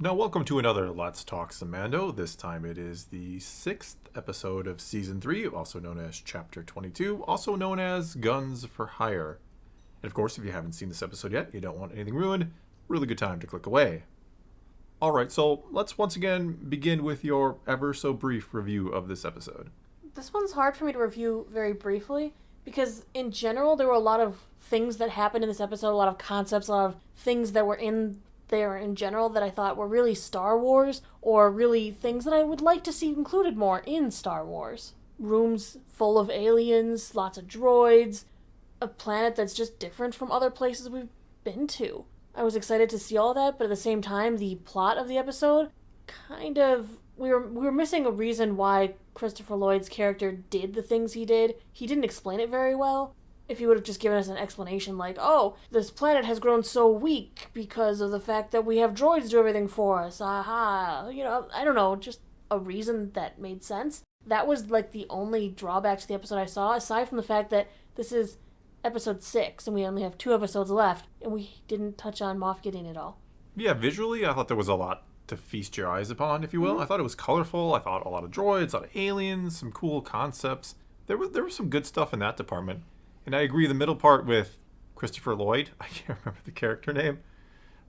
Now, welcome to another Let's Talk Some Mando. This time it is the 6th episode of Season 3, also known as Chapter 22, also known as Guns for Hire. And of course, if you haven't seen this episode yet, you don't want anything ruined, really good time to click away. Alright, so let's once again begin with your ever-so-brief review of this episode. This one's hard for me to review very briefly, because in general, there were a lot of things that happened in this episode, a lot of concepts, a lot of things that were in there in general that I thought were really Star Wars, or really things that I would like to see included more in Star Wars. Rooms full of aliens, lots of droids, a planet that's just different from other places we've been to. I was excited to see all that, but at the same time, the plot of the episode we were missing a reason why Christopher Lloyd's character did the things he did. He didn't explain it very well. If he would have just given us an explanation like, oh, this planet has grown so weak because of the fact that we have droids do everything for us. Aha. I don't know, just a reason that made sense. That was like the only drawback to the episode I saw, aside from the fact that this is episode 6 and we only have 2 episodes left, and we didn't touch on Moff Gideon at all. Yeah, visually, I thought there was a lot to feast your eyes upon, if you will. Mm-hmm. I thought it was colorful. I thought a lot of droids, a lot of aliens, some cool concepts. There was some good stuff in that department. And I agree, the middle part with Christopher Lloyd, I can't remember the character name,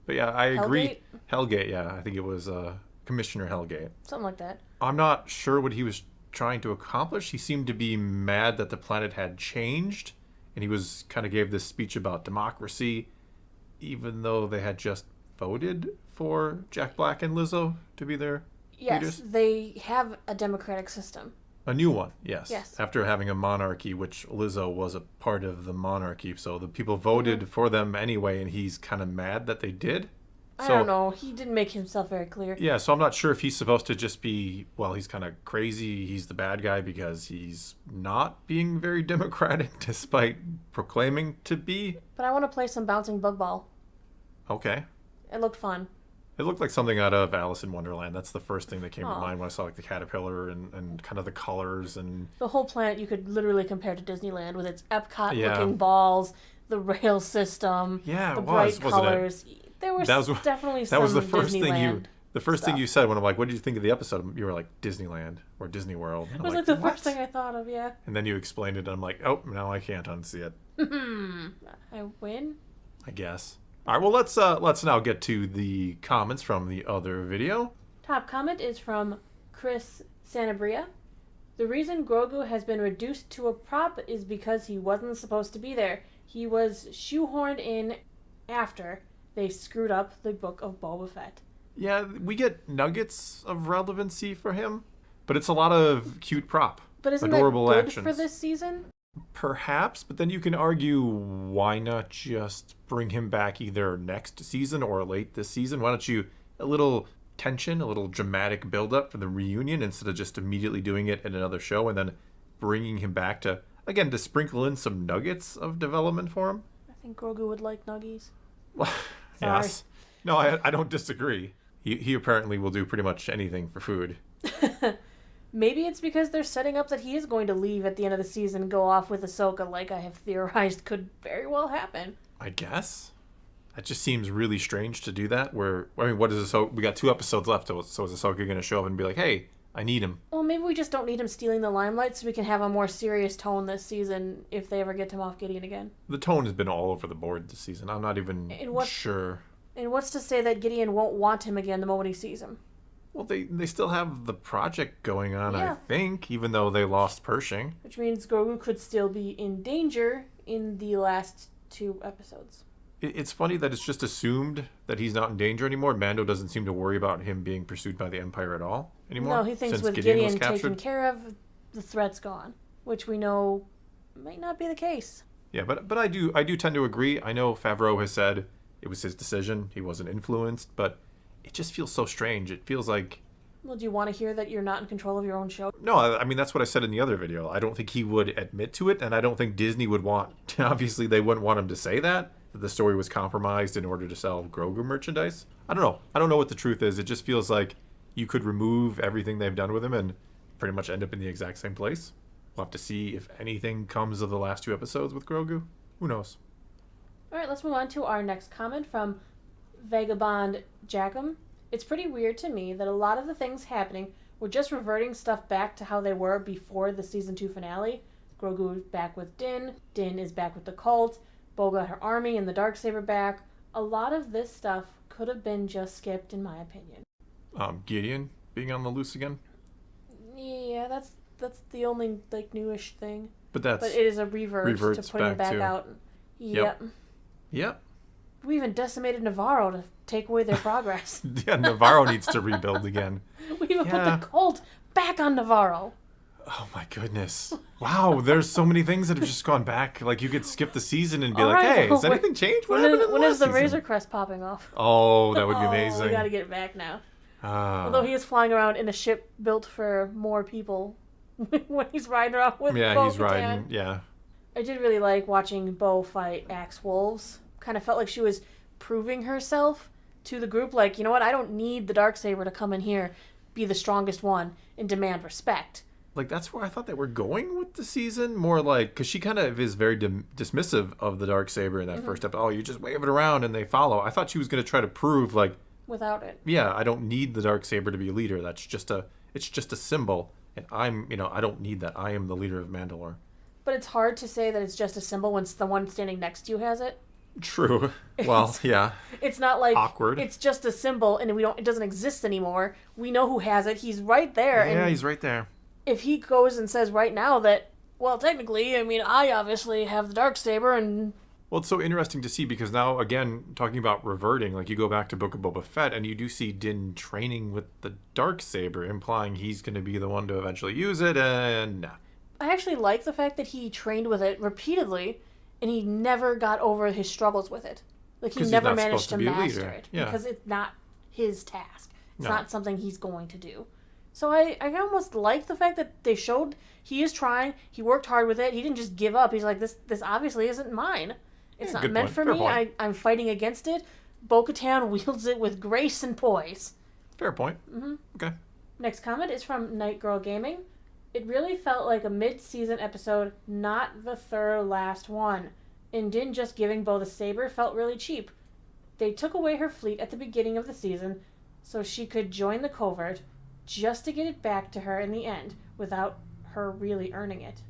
but yeah, I agree. Hellgate, yeah, I think it was Commissioner Hellgate. Something like that. I'm not sure what he was trying to accomplish. He seemed to be mad that the planet had changed, and he was kind of gave this speech about democracy, even though they had just voted for Jack Black and Lizzo to be their leaders. They have a democratic system. A new one, yes. Yes. After having a monarchy, which Lizzo was a part of the monarchy, so the people voted for them anyway, and he's kind of mad that they did. I don't know. He didn't make himself very clear. Yeah, so I'm not sure if he's supposed to just be, well, he's kind of crazy. He's the bad guy because he's not being very democratic despite proclaiming to be. But I want to play some bouncing bug ball. Okay. It looked fun. It looked like something out of Alice in Wonderland. That's the first thing that came to mind when I saw like the caterpillar and kind of the colors and the whole planet you could literally compare to Disneyland with its Epcot-looking balls, the rail system, the bright colors. There was definitely some Disneyland. The first thing you said when I'm like, what did you think of the episode? You were like, Disneyland or Disney World. It was like the first thing I thought of, yeah. And then you explained it, and I'm like, oh, now I can't unsee it. I win? I guess. All right, well, let's now get to the comments from the other video. Top comment is from Chris Sanabria. The reason Grogu has been reduced to a prop is because he wasn't supposed to be there. He was shoehorned in after they screwed up the book of Boba Fett. Yeah, we get nuggets of relevancy for him, but it's a lot of cute prop. But isn't adorable that good actions for this season? Perhaps, but then you can argue, why not just bring him back either next season or late this season? Why don't you, a little tension, a little dramatic build-up for the reunion instead of just immediately doing it in another show and then bringing him back to sprinkle in some nuggets of development for him? I think Grogu would like nuggies. Yes. No, I don't disagree. He apparently will do pretty much anything for food. Maybe it's because they're setting up that he is going to leave at the end of the season and go off with Ahsoka, like I have theorized could very well happen. I guess. That just seems really strange to do that. What is Ahsoka? We got 2 episodes left, so is Ahsoka going to show up and be like, hey, I need him? Well, maybe we just don't need him stealing the limelight so we can have a more serious tone this season if they ever get to Moff Gideon again. The tone has been all over the board this season. I'm not even sure. And what's to say that Gideon won't want him again the moment he sees him? Well, they still have the project going on, I think, even though they lost Pershing. Which means Grogu could still be in danger in the last 2 episodes. It's funny that it's just assumed that he's not in danger anymore. Mando doesn't seem to worry about him being pursued by the Empire at all anymore. No, he thinks with Gideon taken care of, the threat's gone, which we know might not be the case. Yeah, but I do tend to agree. I know Favreau has said it was his decision. He wasn't influenced, but it just feels so strange. It feels like... Well, do you want to hear that you're not in control of your own show? No, I mean, that's what I said in the other video. I don't think he would admit to it, and I don't think Disney would want... Obviously, they wouldn't want him to say that the story was compromised in order to sell Grogu merchandise. I don't know. I don't know what the truth is. It just feels like you could remove everything they've done with him and pretty much end up in the exact same place. We'll have to see if anything comes of the last 2 episodes with Grogu. Who knows? All right, let's move on to our next comment from Vagabond Jackham. It's pretty weird to me that a lot of the things happening were just reverting stuff back to how they were before the season 2 finale. Grogu is back with Din. Din is back with the cult. Bo got her army and the Darksaber back. A lot of this stuff could have been just skipped, in my opinion. Gideon being on the loose again? Yeah, that's the only newish thing. But it is a revert to putting it back out. Yep. We even decimated Navarro to take away their progress. Yeah, Navarro needs to rebuild again. We even put the cult back on Navarro. Oh my goodness. Wow, there's so many things that have just gone back. Like, you could skip the season and be hey, has anything changed? When is the Razor Crest popping off? Oh, that would be amazing. We gotta get it back now. Although he is flying around in a ship built for more people when he's riding around with bo-katan. He's riding, yeah. I did really like watching Bo fight Axe Wolves. Kind of felt like she was proving herself to the group. Like, you know what? I don't need the Darksaber to come in here, be the strongest one, and demand respect. Like, that's where I thought they were going with the season. More like, because she kind of is very dismissive of the Darksaber in that first episode. Oh, you just wave it around and they follow. I thought she was going to try to prove, like... Without it. Yeah, I don't need the Darksaber to be a leader. It's just a symbol. And I don't need that. I am the leader of Mandalore. But it's hard to say that it's just a symbol when the one standing next to you has it. True. Well, yeah. It's not like awkward. It's just a symbol and it doesn't exist anymore. We know who has it. He's right there. Yeah, he's right there. If he goes and says right now that, well, technically, I obviously have the Darksaber and... Well, it's so interesting to see because now, again, talking about reverting, like you go back to Book of Boba Fett and you do see Din training with the Darksaber, implying he's going to be the one to eventually use it, and nah. I actually like the fact that he trained with it repeatedly and he never got over his struggles with it. Like, he never managed to master it because it's not his task. It's not something he's going to do. So I almost like the fact that they showed he is trying. He worked hard with it. He didn't just give up. He's like, this obviously isn't mine. It's not meant for me. I'm fighting against it. Bo-Katan wields it with grace and poise. Fair point. Mm-hmm. Okay. Next comment is from Night Girl Gaming. It really felt like a mid-season episode, not the third last one. And Din just giving Bo the saber felt really cheap. They took away her fleet at the beginning of the season so she could join the covert just to get it back to her in the end without her really earning it.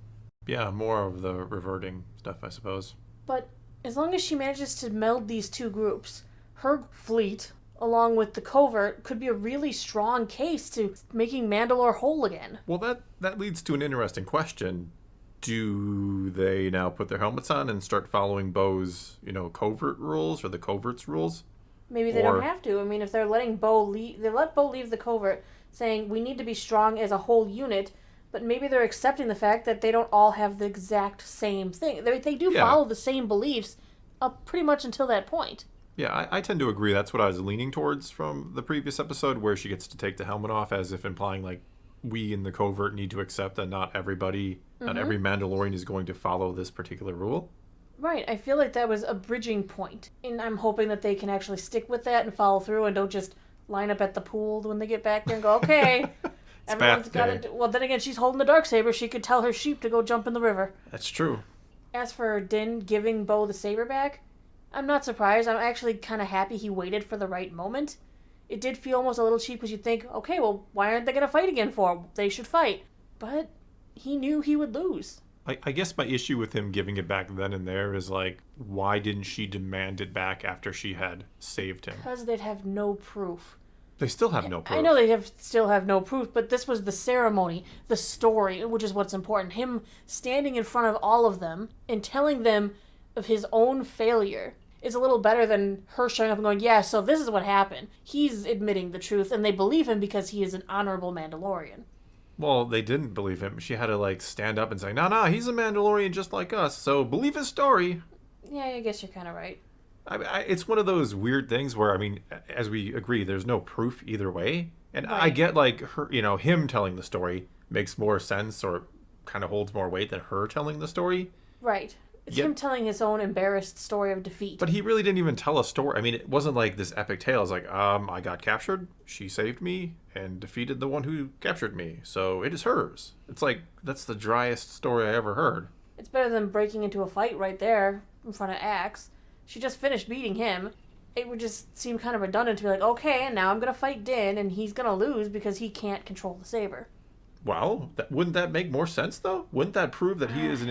Yeah, more of the reverting stuff, I suppose. But as long as she manages to meld these two groups, her fleet, along with the covert, could be a really strong case to making Mandalore whole again. Well, that leads to an interesting question. Do they now put their helmets on and start following Bo's, covert rules or the covert's rules? Maybe they don't have to. If they're letting Bo leave, they let Bo leave the covert, saying we need to be strong as a whole unit, but maybe they're accepting the fact that they don't all have the exact same thing. They do follow the same beliefs up pretty much until that point. Yeah, I tend to agree. That's what I was leaning towards from the previous episode, where she gets to take the helmet off, as if implying, like, we in the covert need to accept that not everybody, not every Mandalorian is going to follow this particular rule. Right. I feel like that was a bridging point, and I'm hoping that they can actually stick with that and follow through and don't just line up at the pool when they get back there and go, okay, everyone's got to do... Well, then again, she's holding the Darksaber. She could tell her sheep to go jump in the river. That's true. As for Din giving Bo the saber back, I'm not surprised. I'm actually kind of happy he waited for the right moment. It did feel almost a little cheap because you'd think, okay, well, why aren't they going to fight again for? They should fight. But he knew he would lose. I guess my issue with him giving it back then and there is, like, why didn't she demand it back after she had saved him? Because they'd have no proof. They still have no proof. I know they still have no proof, but this was the ceremony, the story, which is what's important. Him standing in front of all of them and telling them of his own failure is a little better than her showing up and going, yeah, so this is what happened. He's admitting the truth, and they believe him because he is an honorable Mandalorian. Well, they didn't believe him. She had to, stand up and say, no, he's a Mandalorian just like us, so believe his story. Yeah, I guess you're kind of right. It's one of those weird things where, as we agree, there's no proof either way. And right. I get, her, him telling the story makes more sense or kind of holds more weight than her telling the story. Right. It's him telling his own embarrassed story of defeat. But he really didn't even tell a story. It wasn't like this epic tale. It's like, I got captured, she saved me, and defeated the one who captured me. So it is hers. It's like, that's the driest story I ever heard. It's better than breaking into a fight right there in front of Axe. She just finished beating him. it would just seem kind of redundant to be like, okay, and now I'm going to fight Din, and he's going to lose because he can't control the saber. Well, wouldn't that make more sense, though? Wouldn't that prove that he is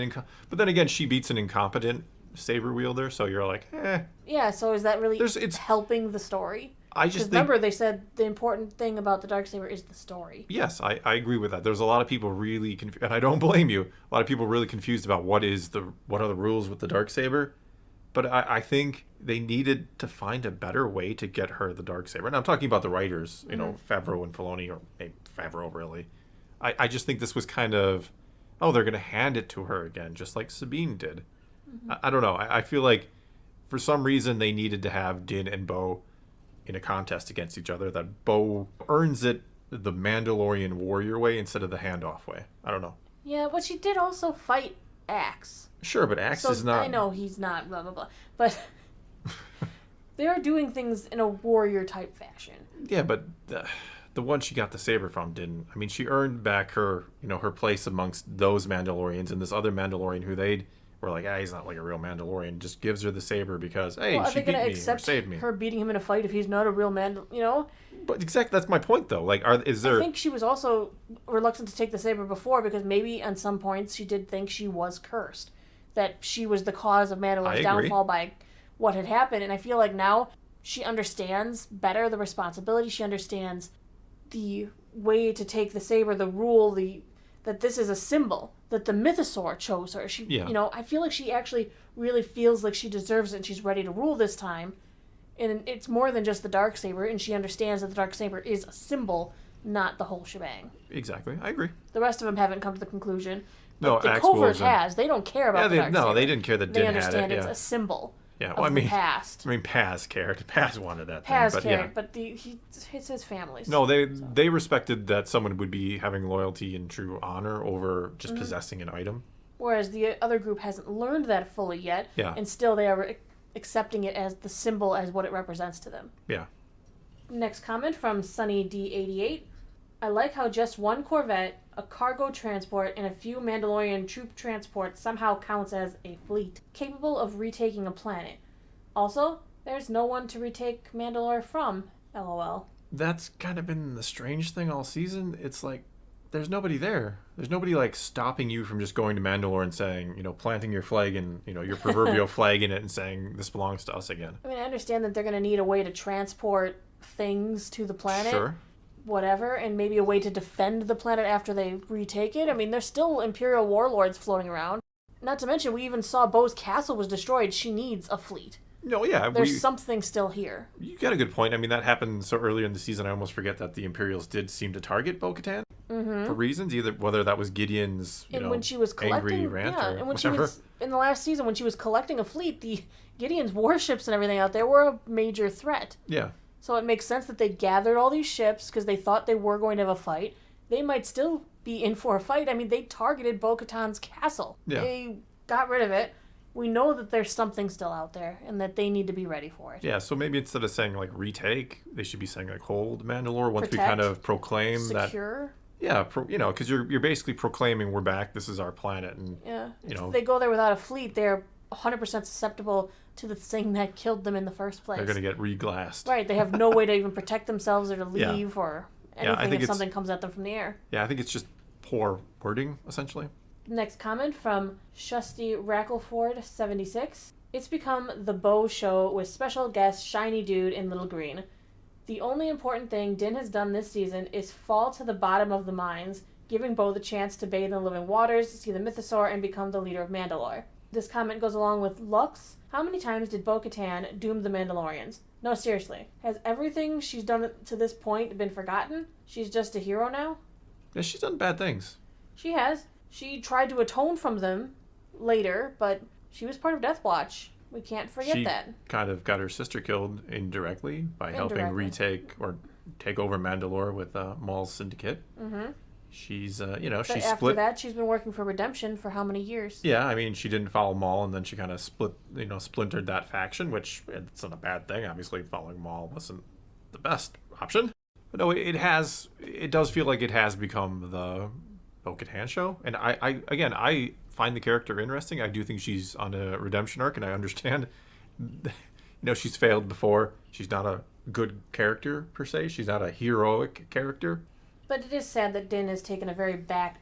But then again, she beats an incompetent saber wielder, so you're like, eh. Yeah, so is that really It's helping the story? I just think, remember, they said the important thing about the Darksaber is the story. Yes, I agree with that. There's a lot of people really and I don't blame you. A lot of people really confused about what are the rules with the Darksaber. But I think they needed to find a better way to get her the Darksaber. And I'm talking about the writers, Favreau and Filoni, or maybe Favreau, really. I just think this was kind of, they're going to hand it to her again, just like Sabine did. Mm-hmm. I don't know. I feel like for some reason they needed to have Din and Bo in a contest against each other, that Bo earns it the Mandalorian warrior way instead of the handoff way. I don't know. Yeah, but she did also fight Axe. Sure, but Axe is not... I know he's not, blah, blah, blah. But they are doing things in a warrior-type fashion. Yeah, but the one she got the saber from didn't. I mean, she earned back her, her place amongst those Mandalorians, and this other Mandalorian who they'd were like, he's not like a real Mandalorian, just gives her the saber because, hey, she beat me or saved me. Her beating him in a fight if he's not a real Mandalorian, But exactly, that's my point, though. Like, is there... I think she was also reluctant to take the saber before because maybe on some points she did think she was cursed. That she was the cause of Mandalorian's downfall by what had happened. And I feel like now she understands better the responsibility. She understands the way to take the saber, the rule, that this is a symbol, that the mythosaur chose her. I feel like she actually really feels like she deserves it and she's ready to rule this time. And it's more than just the Darksaber, and she understands that the Darksaber is a symbol, not the whole shebang. Exactly. I agragree. The rest of them haven't come to the conclusion. No, the Covert has. They don't care about the Darksaber. No, they didn't care that Din had it. They understand it's a symbol of the past. I mean, Paz cared. Paz wanted that Paz thing. cared, but it's his family. No, they respected that someone would be having loyalty and true honor over just possessing an item. Whereas the other group hasn't learned that fully yet, and still they are accepting it as the symbol, as what it represents to them. Yeah. Next comment from Sunny D88. I like how just one Corvette, a cargo transport, and a few Mandalorian troop transports somehow counts as a fleet, capable of retaking a planet. Also, there's no one to retake Mandalore from, LOL. That's kind of been the strange thing all season. It's like, there's nobody there. There's nobody, like, stopping you from just going to Mandalore and saying, planting your flag and, your proverbial flag in it and saying, this belongs to us again. I mean, I understand that they're going to need a way to transport things to the planet. Sure. Whatever, and maybe a way to defend the planet after they retake it. I mean, there's still Imperial warlords floating around. Not to mention, we even saw Bo's castle was destroyed. She needs a fleet. No, yeah. There's something still here. You got a good point. I mean, that happened so earlier in the season, I almost forget that the Imperials did seem to target bo-katan for reasons, either whether that was Gideon's when she was angry rant or and when whatever. She was, in the last season, when she was collecting a fleet, the Gideon's warships and everything out there were a major threat. Yeah. So it makes sense that they gathered all these ships because they thought they were going to have a fight. They might still be in for a fight. I mean, they targeted bo-katan's castle. Yeah. They got rid of it. We know that there's something still out there and that they need to be ready for it. Yeah, so maybe instead of saying, like, retake, they should be saying, like, hold Mandalore once Protect, we kind of proclaim secure. that... Yeah, because you're basically proclaiming we're back, this is our planet. And, if they go there without a fleet, they're 100% susceptible to the thing that killed them in the first place. They're going to get reglassed. Right, they have no way to even protect themselves or to leave or anything if something comes at them from the air. Yeah, I think it's just poor wording, essentially. Next comment from ShustyRackelford 76. It's become the Bo show with special guest Shiny Dude in Little Green. The only important thing Din has done this season is fall to the bottom of the mines, giving Bo the chance to bathe in the living waters, see the mythosaur, and become the leader of Mandalore. This comment goes along with Lux. How many times did Bo-Katan doom the Mandalorians? No, seriously. Has everything she's done to this point been forgotten? She's just a hero now? Yeah, she's done bad things. She has. She tried to atone from them later, but she was part of Death Watch. We can't forget that. She kind of got her sister killed indirectly by helping retake or take over Mandalore with Maul's syndicate. Mm-hmm. She's, she split. After that, she's been working for Redemption for how many years? Yeah, I mean, she didn't follow Maul, and then she kind of splintered that faction, which it's not a bad thing. Obviously, following Maul wasn't the best option. But no, it does feel like it has become the Bo-Katan show. And I find the character interesting. I do think she's on a redemption arc, and I understand, she's failed before. She's not a good character, per se. She's not a heroic character. But it is sad that Din has taken a very back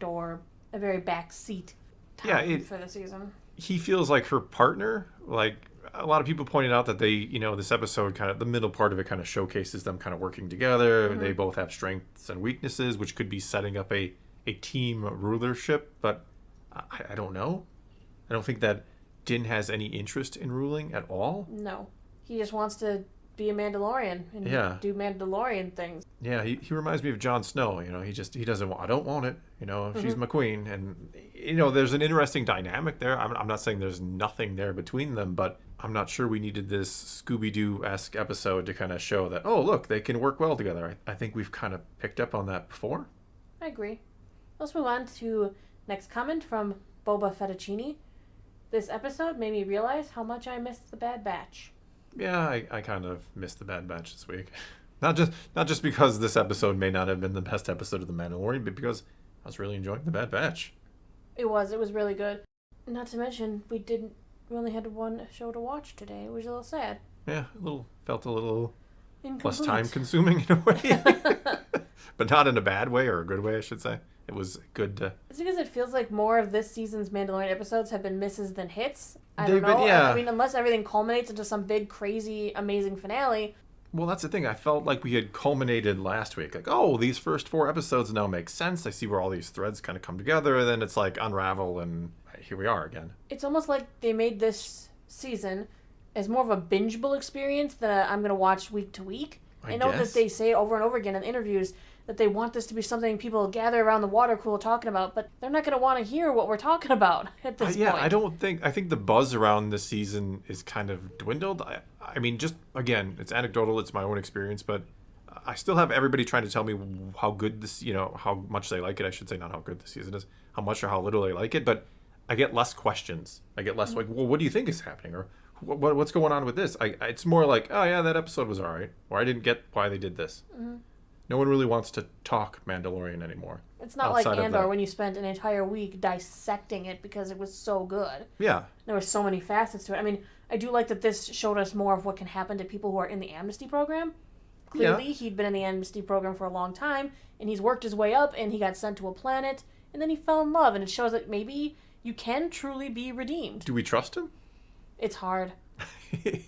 seat for the season. He feels like her partner. Like, a lot of people pointed out that they, this episode kind of, the middle part of it kind of showcases them kind of working together. Mm-hmm. They both have strengths and weaknesses, which could be setting up a team rulership. But I don't know. I don't think that Din has any interest in ruling at all. No. He just wants to be a Mandalorian and do Mandalorian things. Yeah, he reminds me of Jon Snow. He doesn't want, I don't want it. She's my queen. And, there's an interesting dynamic there. I'm not saying there's nothing there between them, but I'm not sure we needed this Scooby-Doo-esque episode to kind of show that, oh, look, they can work well together. I think we've kind of picked up on that before. I agree. Let's move on to next comment from Boba Fettuccini. This episode made me realize how much I missed the Bad Batch. Yeah, I kind of missed the Bad Batch this week. Not just because this episode may not have been the best episode of The Mandalorian, but because I was really enjoying the Bad Batch. It was really good. Not to mention, we only had one show to watch today. It was a little sad. Yeah, felt a little less time consuming in a way. But not in a bad way, or a good way, I should say. It was good to... It's because it feels like more of this season's Mandalorian episodes have been misses than hits. I don't know. I mean, unless everything culminates into some big, crazy, amazing finale. Well, that's the thing. I felt like we had culminated last week. Like, oh, these first 4 episodes now make sense. I see where all these threads kind of come together. And then it's like unravel, and here we are again. It's almost like they made this season as more of a bingeable experience that I'm going to watch week to week. I know that they say over and over again in interviews that they want this to be something people gather around the water cooler talking about, but they're not going to want to hear what we're talking about at this point. I think the buzz around this season is kind of dwindled. I mean, just, again, it's anecdotal, it's my own experience, but I still have everybody trying to tell me how good this, how much they like it. I should say not how good the season is, how much or how little they like it, but I get less questions. I get less like, well, what do you think is happening? Or what's going on with this? It's more like, oh yeah, that episode was all right. Or I didn't get why they did this. Mm-hmm. No one really wants to talk Mandalorian anymore. It's not like Andor when you spent an entire week dissecting it because it was so good. Yeah. There were so many facets to it. I mean, I do like that this showed us more of what can happen to people who are in the amnesty program. Clearly, he'd been in the amnesty program for a long time, and he's worked his way up, and he got sent to a planet, and then he fell in love, and it shows that maybe you can truly be redeemed. Do we trust him? It's hard.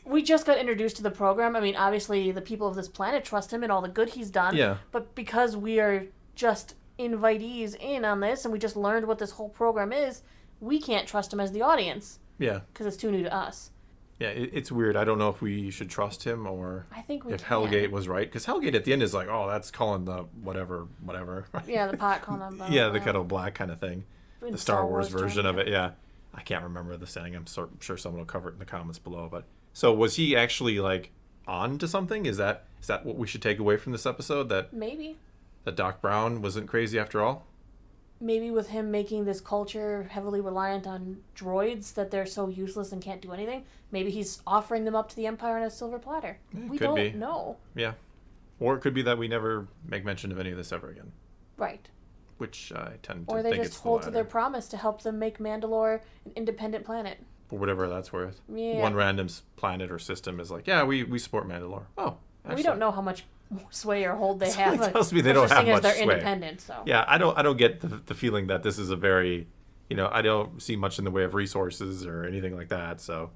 We just got introduced to the program. I mean, obviously, the people of this planet trust him and all the good he's done. Yeah. But because we are just invitees in on this, and we just learned what this whole program is, we can't trust him as the audience. Yeah. Because it's too new to us. Yeah, it's weird. I don't know if we should trust him or I think if Hellgate was right. Because Hellgate at the end is like, oh, that's calling the whatever. Yeah, the pot calling them. Yeah, the kettle black kind of thing. The Star Wars version of it, yeah. I can't remember the saying. I'm sure someone will cover it in the comments below. But so was he actually like on to something? Is that what we should take away from this episode? That maybe that Doc Brown wasn't crazy after all? Maybe with him making this culture heavily reliant on droids that they're so useless and can't do anything, maybe he's offering them up to the Empire on a silver platter. We don't know. Yeah. Or it could be that we never make mention of any of this ever again. Right. Which I tend to think it's the latter. Or they just hold to their promise to help them make Mandalore an independent planet. For whatever that's worth. Yeah. One random planet or system is like, yeah, we support Mandalore. Oh, actually. We don't know how much sway or hold they have. It tells me they don't have much they're sway. Independent, so. Yeah, I don't get the feeling that this is a very, I don't see much in the way of resources or anything like that. So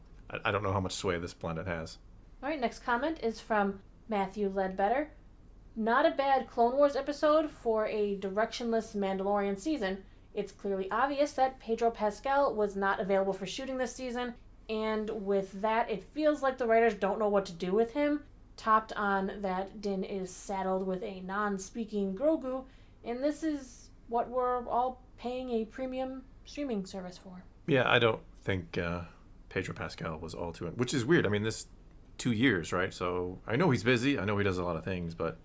I don't know how much sway this planet has. All right, next comment is from Matthew Ledbetter. Not a bad Clone Wars episode for a directionless Mandalorian season. It's clearly obvious that Pedro Pascal was not available for shooting this season, and with that, it feels like the writers don't know what to do with him. Topped on that, Din is saddled with a non-speaking Grogu, and this is what we're all paying a premium streaming service for. Yeah, I don't think Pedro Pascal was all too... Which is weird. I mean, this 2 years, right? So I know he's busy. I know he does a lot of things, but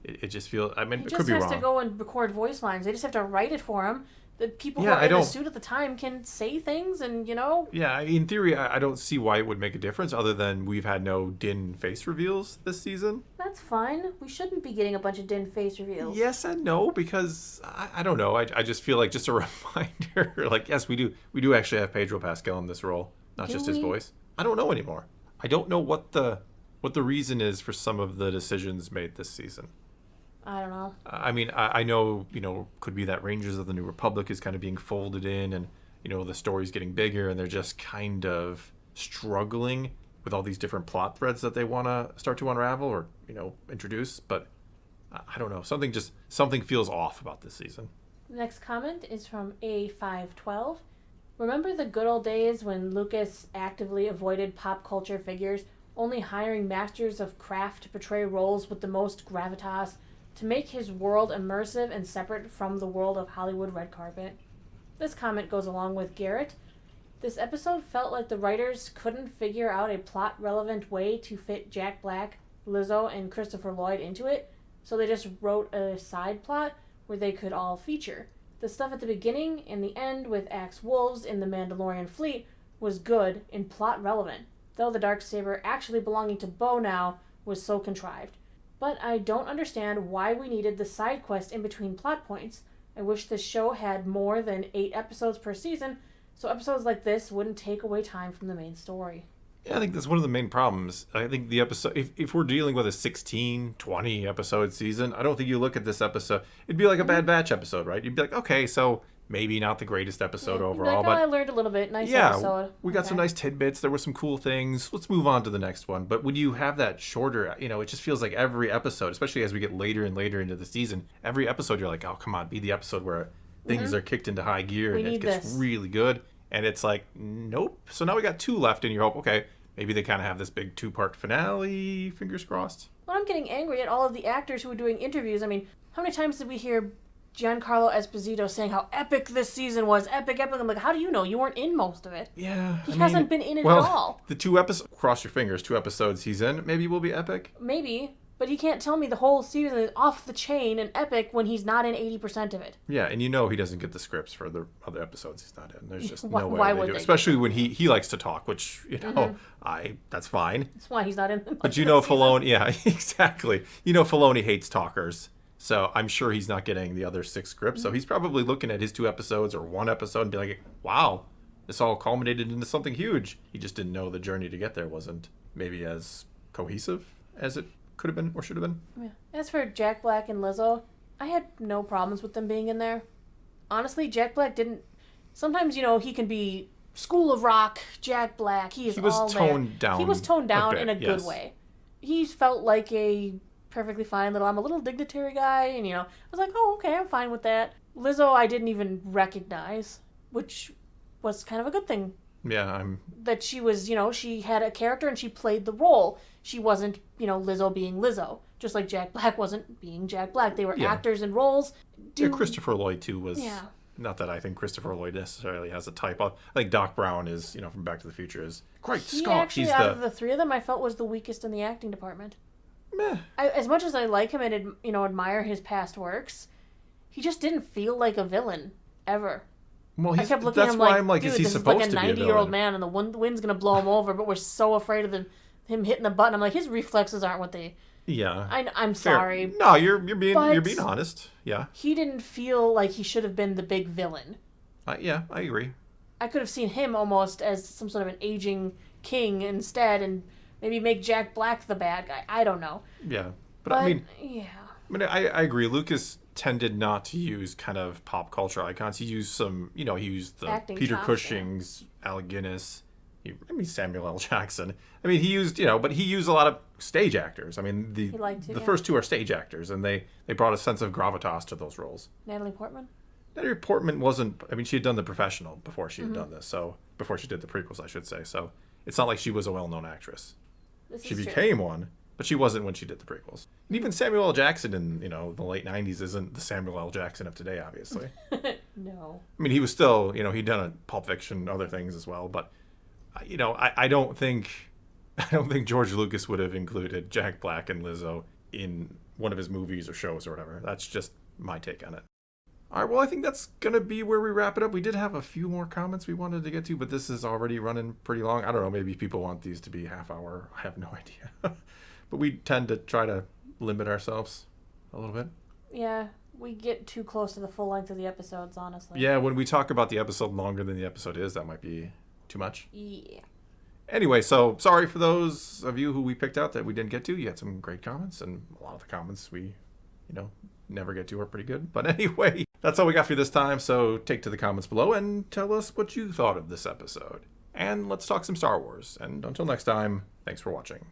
it just feels... I mean, it could be wrong. He just has to go and record voice lines. They just have to write it for him. The people who are in the suit at the time can say things and, Yeah, in theory, I don't see why it would make a difference other than we've had no Din face reveals this season. That's fine. We shouldn't be getting a bunch of Din face reveals. Yes and no, because I don't know. I just feel like just a reminder. Like, yes, we do actually have Pedro Pascal in this role, not just his voice. I don't know anymore. I don't know what the reason is for some of the decisions made this season. I don't know. I mean, I know, could be that Rangers of the New Republic is kind of being folded in, and, the story's getting bigger, and they're just kind of struggling with all these different plot threads that they want to start to unravel or, introduce. But I don't know. Something feels off about this season. The next comment is from A512. Remember the good old days when Lucas actively avoided pop culture figures, only hiring masters of craft to portray roles with the most gravitas, to make his world immersive and separate from the world of Hollywood red carpet? This comment goes along with Garrett. This episode felt like the writers couldn't figure out a plot-relevant way to fit Jack Black, Lizzo, and Christopher Lloyd into it, so they just wrote a side plot where they could all feature. The stuff at the beginning and the end with Axe Wolves in the Mandalorian fleet was good and plot relevant, though the Darksaber actually belonging to Bo now was so contrived. But I don't understand why we needed the side quest in between plot points. I wish this show had more than 8 episodes per season, so episodes like this wouldn't take away time from the main story. Yeah, I think that's one of the main problems. I think the episode, if we're dealing with a 16, 20 episode season, I don't think you look at this episode, it'd be like a Bad Batch episode, right? You'd be like, okay, so maybe not the greatest episode overall, but I learned a little bit. Nice episode. We got some nice tidbits. There were some cool things. Let's move on to the next one. But when you have that shorter, it just feels like every episode, especially as we get later and later into the season, every episode you're like, oh, come on, be the episode where things are kicked into high gear and it gets really good. And it's like, nope. So now we got 2 left and you hope, okay, maybe they kind of have this big 2-part finale, fingers crossed. Well, I'm getting angry at all of the actors who were doing interviews. I mean, how many times did we hear Giancarlo Esposito saying how epic this season was? Epic. I'm like, how do you know? You weren't in most of it. Yeah. He hasn't been in it at all. The 2 episodes, cross your fingers, 2 episodes he's in, maybe will be epic. Maybe. But you can't tell me the whole season is off the chain and epic when he's not in 80% of it. Yeah, and he doesn't get the scripts for the other episodes he's not in. There's just no way why they would do. they Especially when he likes to talk, which, that's fine. That's why he's not in them. But Filoni, yeah, exactly. Filoni hates talkers. So I'm sure he's not getting the other 6 scripts. So he's probably looking at his 2 episodes or 1 episode and be like, wow, this all culminated into something huge. He just didn't know the journey to get there wasn't maybe as cohesive as it could have been or should have been. Yeah. As for Jack Black and Lizzo, I had no problems with them being in there. Honestly, Jack Black didn't... Sometimes, he can be School of Rock, Jack Black. He was toned down. He was toned down bit, in a good way. He felt like a perfectly fine I'm a little dignitary guy, and, I was like, oh, okay, I'm fine with that. Lizzo, I didn't even recognize, which was kind of a good thing. Yeah, That she was, she had a character and she played the role. She wasn't, Lizzo being Lizzo. Just like Jack Black wasn't being Jack Black. They were actors in roles. Christopher Lloyd, too, was... Yeah. Not that I think Christopher Lloyd necessarily has a type. I think Doc Brown is, from Back to the Future, is great. Scott. He's out of the 3 of them, I felt was the weakest in the acting department. Meh. As much as I like him and, admire his past works, he just didn't feel like a villain, ever. Well, I kept looking at him like, dude, is he supposed to be a villain? This is like a 90-year-old man and the wind's going to blow him over, but we're so afraid of him hitting the button. I'm like, his reflexes aren't what they... Yeah. I'm sorry. No, you're being honest. Yeah. He didn't feel like he should have been the big villain. Yeah, I agree. I could have seen him almost as some sort of an aging king instead and maybe make Jack Black the bad guy. I don't know. Yeah. But yeah. I agree. Lucas tended not to use kind of pop culture icons. He used some, he used the acting Peter Cushing's, Alec Guinness, Samuel L. Jackson. He used, but he used a lot of stage actors. The first 2 are stage actors, and they brought a sense of gravitas to those roles. Natalie Portman? Natalie Portman wasn't, she had done The Professional before she had done this, so, before she did the prequels, I should say. So, it's not like she was a well-known actress. She became one, but she wasn't when she did the prequels. And even Samuel L. Jackson in, the late 90s isn't the Samuel L. Jackson of today, obviously. No. He was still, he'd done a Pulp Fiction, other things as well, but, I don't think George Lucas would have included Jack Black and Lizzo in one of his movies or shows or whatever. That's just my take on it. All right, well, I think that's going to be where we wrap it up. We did have a few more comments we wanted to get to, but this is already running pretty long. I don't know, maybe people want these to be half hour. I have no idea. But we tend to try to limit ourselves a little bit. Yeah, we get too close to the full length of the episodes, honestly. Yeah, when we talk about the episode longer than the episode is, that might be too much. Yeah. Anyway, so sorry for those of you who we picked out that we didn't get to. You had some great comments, and a lot of the comments we, never get to are pretty good. But anyway, that's all we got for you this time. So take to the comments below and tell us what you thought of this episode. And let's talk some Star Wars. And until next time, thanks for watching.